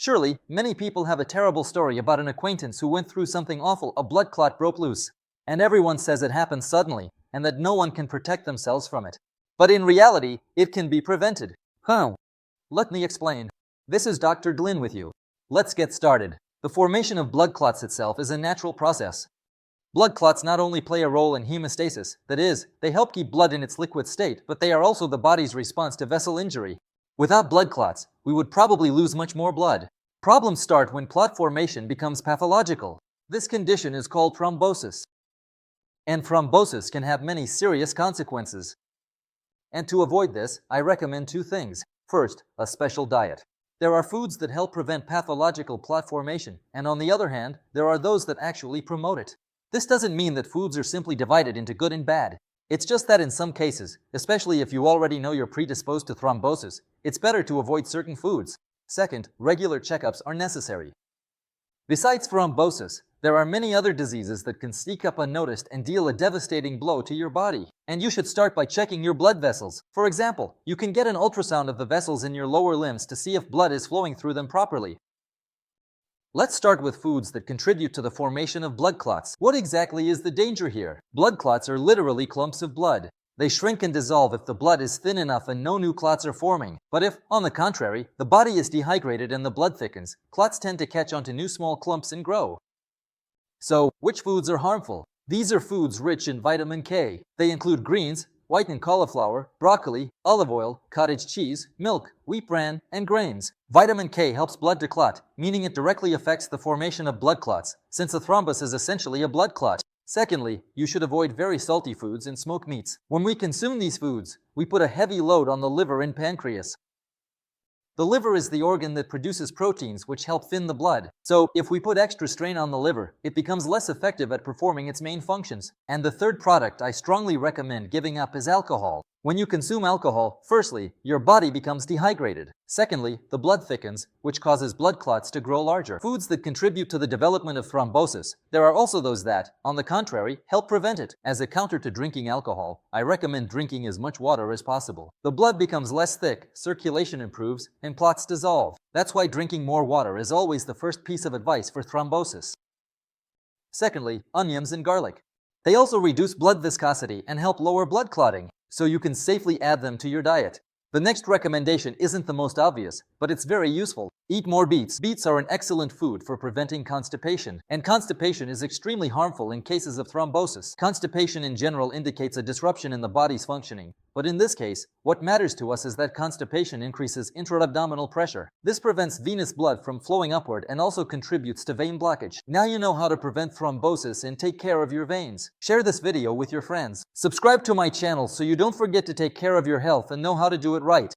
Surely, many people have a terrible story about an acquaintance who went through something awful. A blood clot broke loose. And everyone says it happened suddenly, and that no one can protect themselves from it. But in reality, it can be prevented. How? Let me explain. This is Dr. Dlin with you. Let's get started. The formation of blood clots itself is a natural process. Blood clots not only play a role in hemostasis, that is, they help keep blood in its liquid state, but they are also the body's response to vessel injury. Without blood clots, we would probably lose much more blood. Problems start when clot formation becomes pathological. This condition is called thrombosis. And thrombosis can have many serious consequences. And to avoid this, I recommend two things. First, a special diet. There are foods that help prevent pathological clot formation, and on the other hand, there are those that actually promote it. This doesn't mean that foods are simply divided into good and bad. It's just that in some cases, especially if you already know you're predisposed to thrombosis, it's better to avoid certain foods. Second, regular checkups are necessary. Besides thrombosis, there are many other diseases that can sneak up unnoticed and deal a devastating blow to your body. And you should start by checking your blood vessels. For example, you can get an ultrasound of the vessels in your lower limbs to see if blood is flowing through them properly. Let's start with foods that contribute to the formation of blood clots. What exactly is the danger here? Blood clots are literally clumps of blood. They shrink and dissolve if the blood is thin enough and no new clots are forming. But if, on the contrary, the body is dehydrated and the blood thickens, clots tend to catch onto new small clumps and grow. So, which foods are harmful? These are foods rich in vitamin K. They include greens, white and cauliflower, broccoli, olive oil, cottage cheese, milk, wheat bran, and grains. Vitamin K helps blood to clot, meaning it directly affects the formation of blood clots, since a thrombus is essentially a blood clot. Secondly, you should avoid very salty foods and smoked meats. When we consume these foods, we put a heavy load on the liver and pancreas. The liver is the organ that produces proteins which help thin the blood. So, if we put extra strain on the liver, it becomes less effective at performing its main functions. And the third product I strongly recommend giving up is alcohol. When you consume alcohol, firstly, your body becomes dehydrated. Secondly, the blood thickens, which causes blood clots to grow larger. Foods that contribute to the development of thrombosis. There are also those that, on the contrary, help prevent it. As a counter to drinking alcohol, I recommend drinking as much water as possible. The blood becomes less thick, circulation improves, and clots dissolve. That's why drinking more water is always the first piece of advice for thrombosis. Secondly, onions and garlic. They also reduce blood viscosity and help lower blood clotting, so you can safely add them to your diet. The next recommendation isn't the most obvious, but it's very useful. Eat more beets. Beets are an excellent food for preventing constipation, and constipation is extremely harmful in cases of thrombosis. Constipation in general indicates a disruption in the body's functioning, but in this case, what matters to us is that constipation increases intra-abdominal pressure. This prevents venous blood from flowing upward and also contributes to vein blockage. Now you know how to prevent thrombosis and take care of your veins. Share this video with your friends. Subscribe to my channel so you don't forget to take care of your health and know how to do it right.